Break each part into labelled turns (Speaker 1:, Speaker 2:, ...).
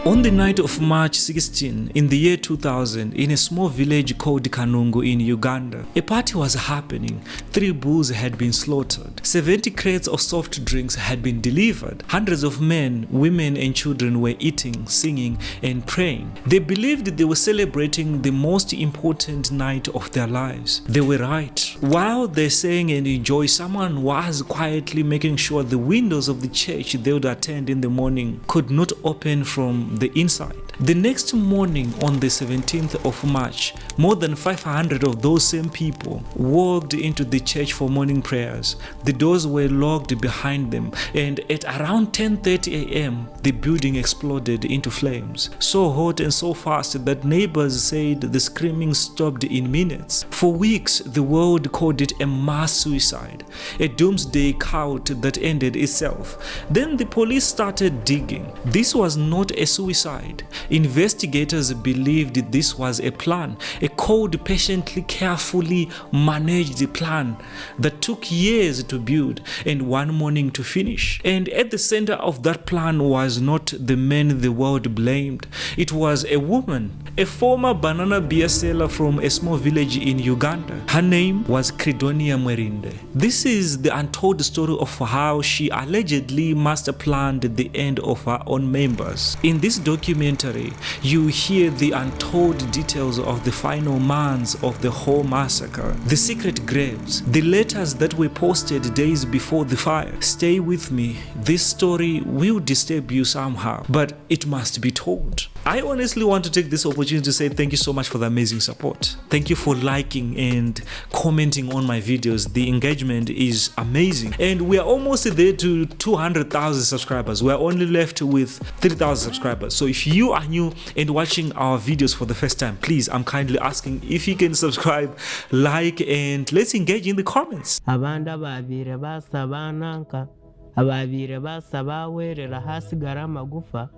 Speaker 1: On the night of March 16 in the year 2000, in a small village called Kanungu in Uganda, a party was happening. 3 bulls had been slaughtered. 70 crates of soft drinks had been delivered. Hundreds of men, women and children were eating, singing and praying. They believed they were celebrating the most important night of their lives. They were right. While they sang and enjoyed, someone was quietly making sure the windows of the church they would attend in the morning could not open from the inside. The next morning, on the 17th of March, more than 500 of those same people walked into the church for morning prayers. The doors were locked behind them, and at around 10:30 a.m., the building exploded into flames, so hot and so fast that neighbors said the screaming stopped in minutes. For weeks, the world called it a mass suicide, a doomsday cult that ended itself. Then the police started digging. This was not a suicide. Investigators believed this was a plan, a cold, patiently, carefully managed plan that took years to build and one morning to finish. And at the center of that plan was not the man the world blamed. It was a woman, a former banana beer seller from a small village in Uganda. Her name was Credonia Mwerinde. This is the untold story of how she allegedly master planned the end of her own members. In this documentary, you hear the untold details of the final months of the whole massacre, the secret graves, the letters that were posted days before the fire. Stay with me. This story will disturb you somehow, but it must be told. I honestly want to take this opportunity to say thank you so much for the amazing support. Thank you for liking and commenting on my videos. The engagement is amazing. And we are almost there to 200,000 subscribers. We are only left with 3,000 subscribers. So if you are new and watching our videos for the first time, please, I'm kindly asking if you can subscribe, like, and let's engage in the comments.
Speaker 2: Ababire basaba werera hasigara amagufa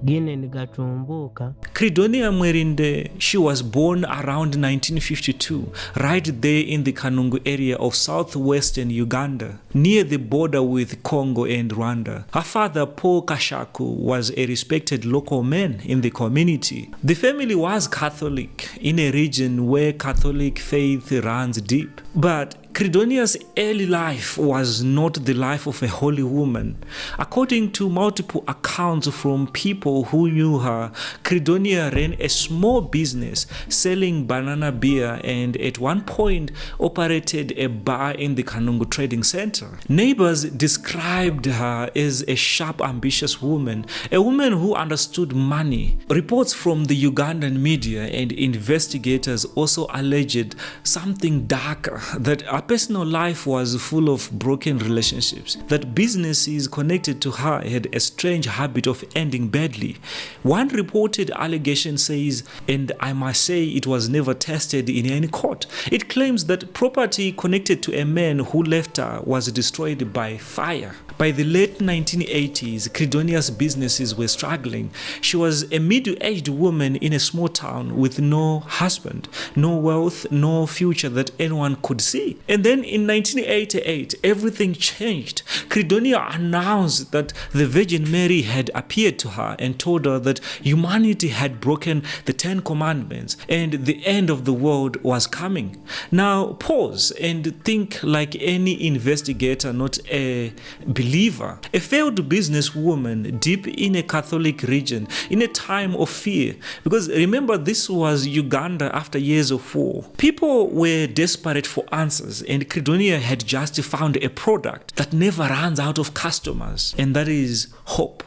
Speaker 2: gine nigatumbuka.
Speaker 1: Credonia Mwerinde, she was born around 1952, right there in the Kanungu area of southwestern Uganda, near the border with Congo and Rwanda. Her father, Paul Kashaku, was a respected local man in the community. The family was Catholic in a region where Catholic faith runs deep. But Credonia's early life was not the life of a holy woman. According to multiple accounts from people who knew her, Credonia ran a small business selling banana beer and at one point operated a bar in the Kanungu Trading Center. Neighbors described her as a sharp, ambitious woman, a woman who understood money. Reports from the Ugandan media and investigators also alleged something darker, that her personal life was full of broken relationships, that businesses connected to her had a strange habit of ending badly. One reported allegation says, and I must say it was never tested in any court, it claims that property connected to a man who left her was destroyed by fire. By the late 1980s, Credonia's businesses were struggling. She was a middle-aged woman in a small town with no husband, no wealth, no future that anyone could see. And then in 1988, everything changed. Credonia announced that the Virgin Mary had appeared to her and told her that humanity had broken the 10 commandments and the end of the world was coming. Now pause and think like any investigator, not a believer. A failed businesswoman deep in a Catholic region in a time of fear. Because remember, this was Uganda after years of war. People were desperate for answers, and Credonia had just found a product that never runs out of customers, and that is hope.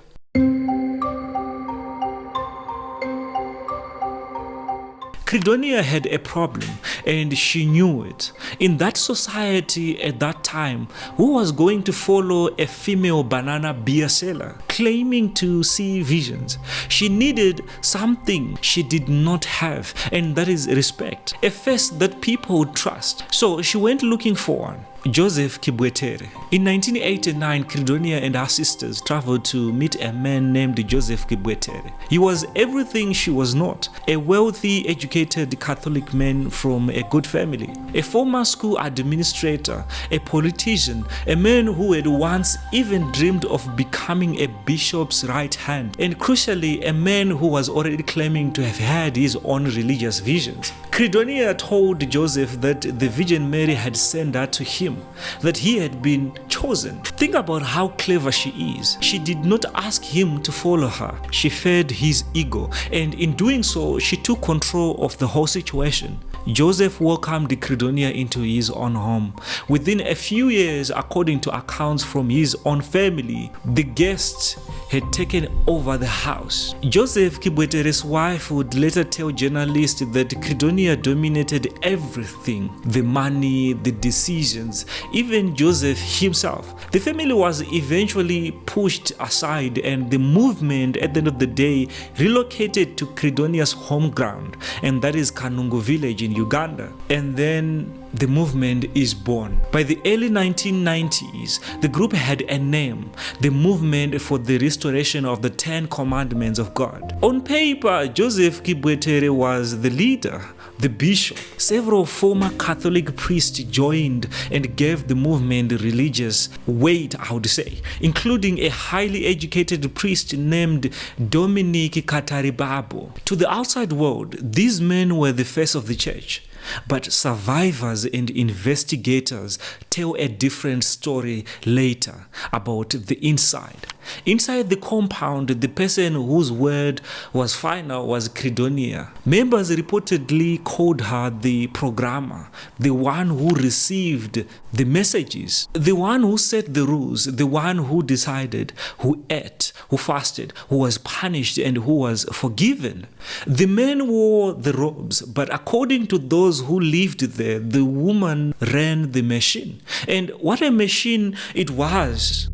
Speaker 1: Credonia had a problem and she knew it. In that society at that time, who was going to follow a female banana beer seller claiming to see visions? She needed something she did not have, and that is respect, a face that people would trust. So she went looking for one. Joseph Kibwetere. In 1989, Credonia and her sisters traveled to meet a man named Joseph Kibwetere. He was everything she was not: a wealthy, educated Catholic man from a good family, a former school administrator, a politician, a man who had once even dreamed of becoming a bishop's right hand, and crucially, a man who was already claiming to have had his own religious visions. Credonia told Joseph that the Virgin Mary had sent her to him, that he had been chosen. Think about how clever she is. She did not ask him to follow her. She fed his ego, and in doing so, she took control of the whole situation. Joseph welcomed Credonia into his own home. Within a few years, according to accounts from his own family, the guests had taken over the house. Joseph Kibwetere's wife would later tell journalists that Credonia dominated everything: the money, the decisions, even Joseph himself. The family was eventually pushed aside, and the movement at the end of the day relocated to Credonia's home ground, and that is Kanungu village in Uganda. And then the movement is born. By the early 1990s, the group had a name: the Movement for the Restoration of the 10 Commandments of God. On paper, Joseph Kibwetere was the leader, the bishop. Several former Catholic priests joined and gave the movement religious weight, I would say, including a highly educated priest named Dominic Kataribabo. To the outside world, these men were the face of the church. But survivors and investigators tell a different story later about the inside. Inside the compound, the person whose word was final was Credonia. Members reportedly called her the programmer, the one who received the messages, the one who set the rules, the one who decided, who ate, who fasted, who was punished, and who was forgiven. The men wore the robes, but according to those who lived there, the woman ran the machine. And what a machine it was!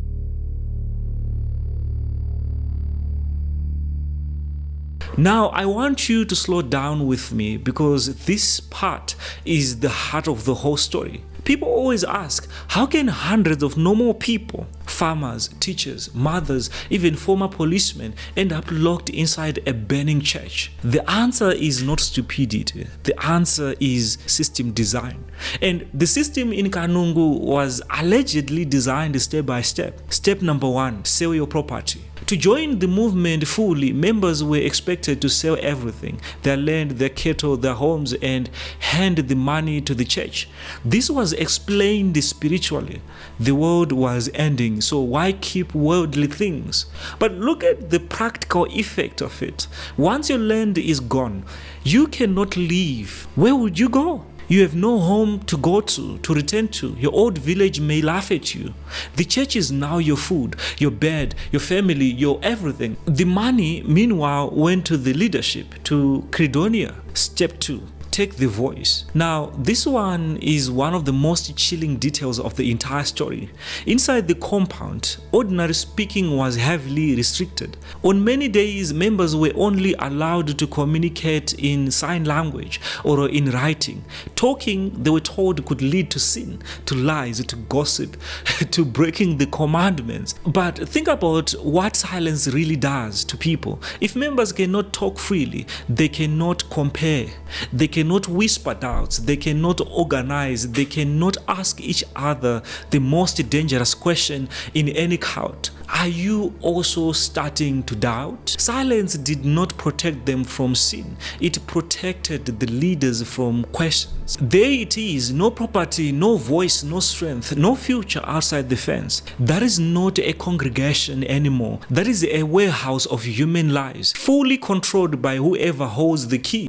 Speaker 1: Now, I want you to slow down with me, because this part is the heart of the whole story. People always ask, how can hundreds of normal people, farmers, teachers, mothers, even former policemen, end up locked inside a burning church? The answer is not stupidity. The answer is system design. And the system in Kanungu was allegedly designed step by step. Step number 1, sell your property. To join the movement fully, members were expected to sell everything: their land, their cattle, their homes, and hand the money to the church. This was explained spiritually. The world was ending, so why keep worldly things? But look at the practical effect of it. Once your land is gone, you cannot leave. Where would you go? You have no home to go to return to. Your old village may laugh at you. The church is now your food, your bed, your family, your everything. The money, meanwhile, went to the leadership, to Credonia. Step 2. Take the voice. Now, this one is one of the most chilling details of the entire story. Inside the compound, ordinary speaking was heavily restricted. On many days, members were only allowed to communicate in sign language or in writing. Talking, they were told, could lead to sin, to lies, to gossip, to breaking the commandments. But think about what silence really does to people. If members cannot talk freely, they cannot compare, they cannot whisper doubts, they cannot organize, they cannot ask each other the most dangerous question in any crowd: are you also starting to doubt? Silence did not protect them from sin. It protected the leaders from questions. There it is: no property, no voice, no strength, no future outside the fence. That is not a congregation anymore. That is a warehouse of human lives, fully controlled by whoever holds the key.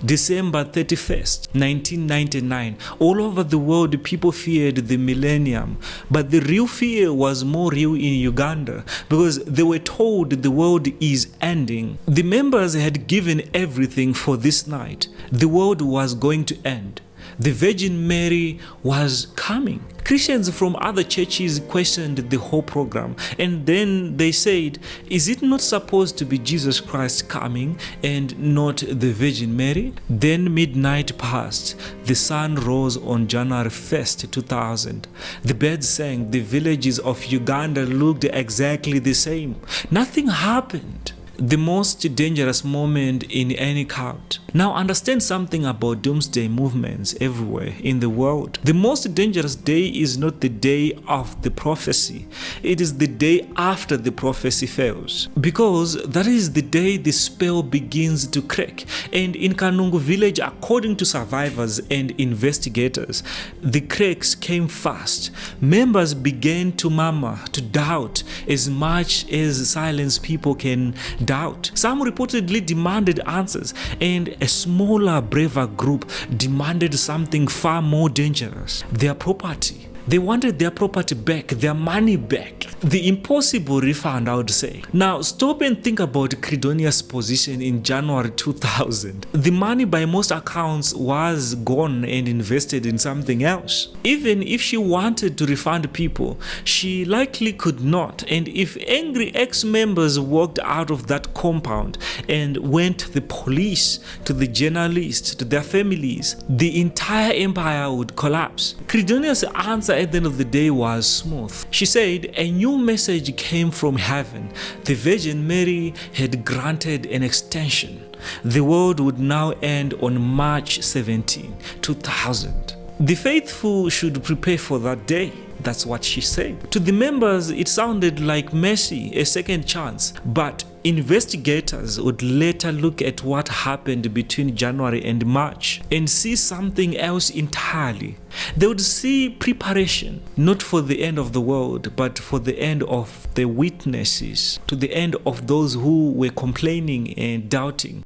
Speaker 1: December 31st, 1999. All over the world, people feared the millennium. But the real fear was more real in Uganda, because they were told the world is ending. The members had given everything for this night. The world was going to end. The Virgin Mary was coming. Christians from other churches questioned the whole program, and then they said, is it not supposed to be Jesus Christ coming and not the Virgin Mary? Then midnight passed. The sun rose on January 1st, 2000. The birds sang. The villages of Uganda looked exactly the same. Nothing happened. The most dangerous moment in any cult. Now understand something about doomsday movements everywhere in the world. The most dangerous day is not the day of the prophecy. It is the day after the prophecy fails. Because that is the day the spell begins to crack. And in Kanungu village, according to survivors and investigators, the cracks came fast. Members began to murmur, to doubt, as much as silence people can doubt. Some reportedly demanded answers, and a smaller, braver group demanded something far more dangerous: their property. They wanted their property back, their money back. The impossible refund, I would say. Now, stop and think about Credonia's position in January 2000. The money by most accounts was gone and invested in something else. Even if she wanted to refund people, she likely could not. And if angry ex-members walked out of that compound and went to the police, to the journalists, to their families, the entire empire would collapse. Credonia's answer at the end of the day was smooth. She said a new message came from heaven. The Virgin Mary had granted an extension. The world would now end on March 17, 2000. The faithful should prepare for that day. That's what she said. To the members, it sounded like mercy, a second chance. But investigators would later look at what happened between January and March and see something else entirely. They would see preparation, not for the end of the world, but for the end of the witnesses, to the end of those who were complaining and doubting.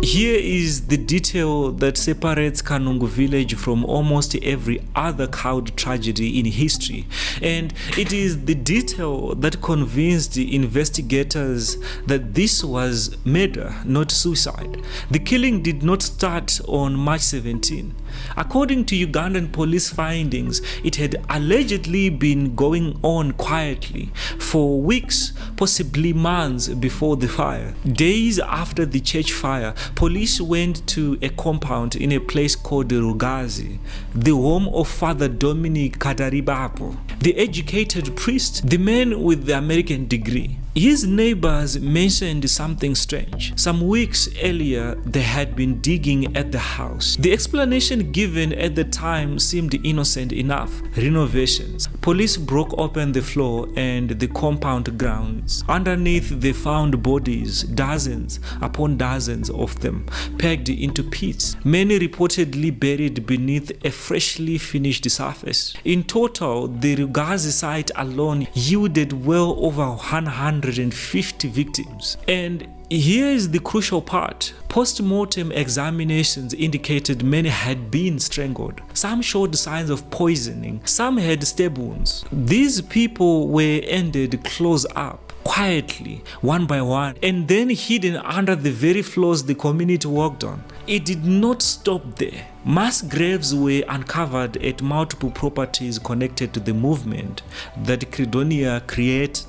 Speaker 1: Here is the detail that separates Kanungu village from almost every other cult tragedy in history, and it is the detail that convinced the investigators that this was murder, not suicide. The killing did not start on March 17. According to Ugandan police findings, it had allegedly been going on quietly for weeks, possibly months before the fire. Days after the church fire, police went to a compound in a place called Rugazi, the home of Father Dominic Kadaribapo, the educated priest, the man with the American degree. His neighbors mentioned something strange. Some weeks earlier, they had been digging at the house. The explanation given at the time seemed innocent enough. Renovations. Police broke open the floor and the compound grounds. Underneath, they found bodies, dozens upon dozens of them, pegged into pits, many reportedly buried beneath a freshly finished surface. In total, the Rugazi site alone yielded well over 150 victims. And here is the crucial part. Post-mortem examinations indicated many had been strangled. Some showed signs of poisoning. Some had stab wounds. These people were ended close up, quietly, one by one, and then hidden under the very floors the community walked on. It did not stop there. Mass graves were uncovered at multiple properties connected to the movement that Credonia created.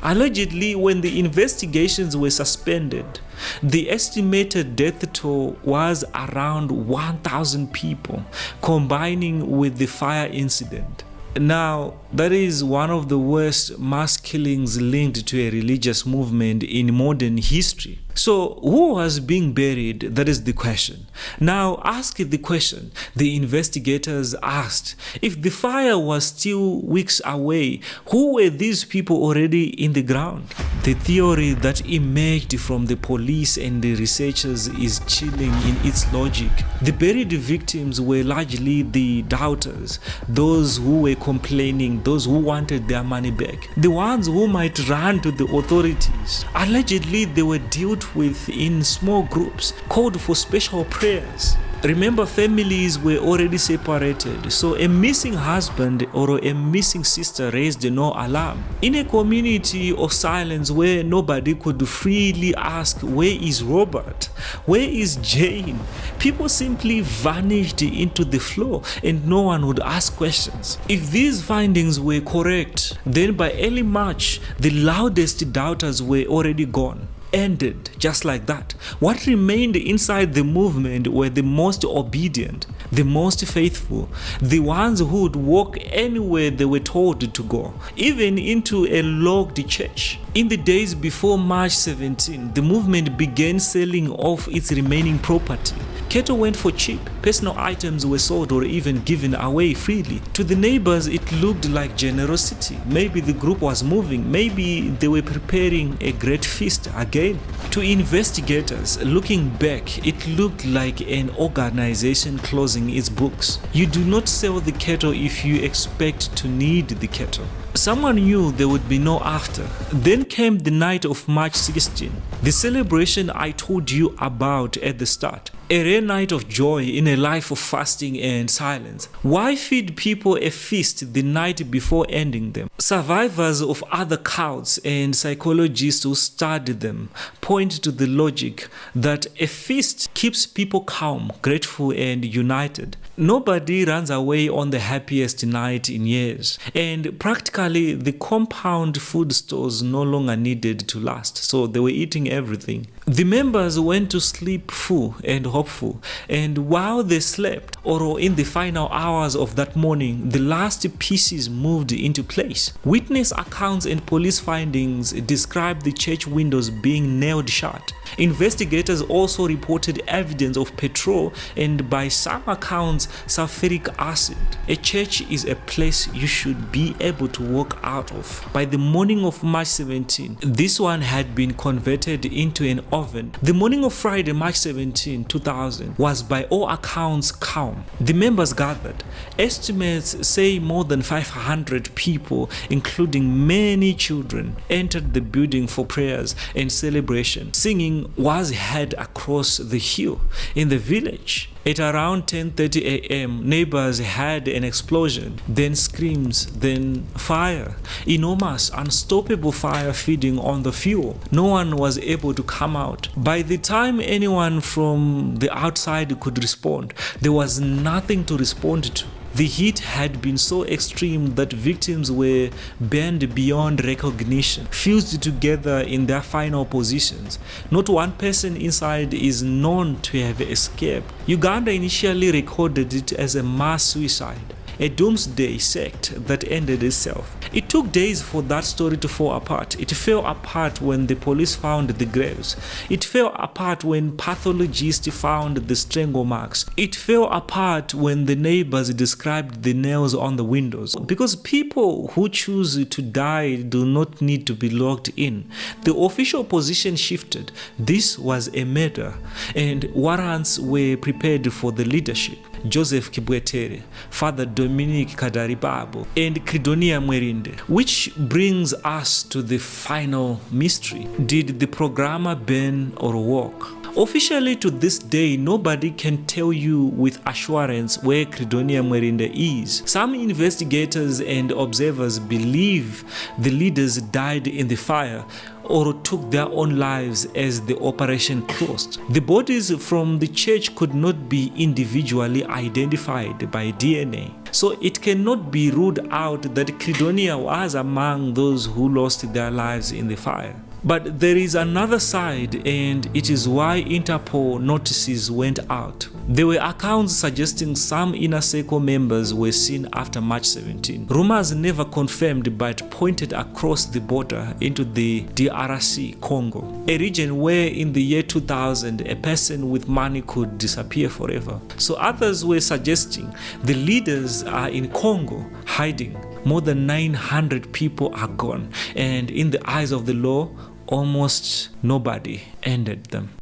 Speaker 1: Allegedly, when the investigations were suspended, the estimated death toll was around 1,000 people, combining with the fire incident. Now, that is one of the worst mass killings linked to a religious movement in modern history. So, who was being buried? That is the question. Now, ask the question the investigators asked. If the fire was still weeks away, who were these people already in the ground? The theory that emerged from the police and the researchers is chilling in its logic. The buried victims were largely the doubters, those who were complaining, those who wanted their money back, the ones who might run to the authorities. Allegedly, they were dealt with in small groups, called for special prayers. Remember, families were already separated, so a missing husband or a missing sister raised no alarm. In a community of silence where nobody could freely ask, where is Robert? Where is Jane? People simply vanished into the floor and no one would ask questions. If these findings were correct, then by early March, the loudest doubters were already gone. Ended just like that. What remained inside the movement were the most obedient, the most faithful, the ones who would walk anywhere they were told to go, even into a locked church. In the days before March 17, the movement began selling off its remaining property. Cattle went for cheap, personal items were sold or even given away freely. To the neighbors, it looked like generosity. Maybe the group was moving, maybe they were preparing a great feast again. To investigators, looking back, it looked like an organization closing its books. You do not sell the cattle if you expect to need the cattle. Someone knew there would be no after. Then came the night of March 16, the celebration I told you about at the start. A rare night of joy in a life of fasting and silence. Why feed people a feast the night before ending them? Survivors of other cults and psychologists who study them point to the logic that a feast keeps people calm, grateful, and united. Nobody runs away on the happiest night in years, and practically the compound food stores no longer needed to last, so they were eating everything. The members went to sleep full and hopeful, and while they slept, or in the final hours of that morning, the last pieces moved into place. Witness accounts and police findings describe the church windows being nailed shut. Investigators also reported evidence of petrol and, by some accounts, sulfuric acid. A church is a place you should be able to walk out of. By the morning of March 17, this one had been converted into an oven. The morning of Friday, March 17, 2000, was by all accounts calm. The members gathered. Estimates say more than 500 people, including many children, entered the building for prayers and celebration. Singing was heard across the hill in the village. At around 10:30 a.m., neighbors heard an explosion, then screams, then fire. Enormous, unstoppable fire feeding on the fuel. No one was able to come out. By the time anyone from the outside could respond, there was nothing to respond to. The heat had been so extreme that victims were burned beyond recognition, fused together in their final positions. Not one person inside is known to have escaped. Uganda initially recorded it as a mass suicide, a doomsday sect that ended itself. It took days for that story to fall apart. It fell apart when the police found the graves. It fell apart when pathologists found the strangle marks. It fell apart when the neighbors described the nails on the windows. Because people who choose to die do not need to be locked in. The official position shifted. This was a murder, and warrants were prepared for the leadership. Joseph Kibwetere, Father Dominic Kadaribabo, and Credonia Mwerinde. Which brings us to the final mystery. Did the programmer burn or walk? Officially to this day, nobody can tell you with assurance where Credonia Mwerinde is. Some investigators and observers believe the leaders died in the fire or took their own lives as the operation closed. The bodies from the church could not be individually identified by DNA, so it cannot be ruled out that Credonia was among those who lost their lives in the fire. But there is another side, and it is why Interpol notices went out. There were accounts suggesting some inner circle members were seen after March 17. Rumors never confirmed but pointed across the border into the DRC Congo, a region where in the year 2000 a person with money could disappear forever. So others were suggesting the leaders are in Congo hiding. More than 900 people are gone, and in the eyes of the law, almost nobody ended them.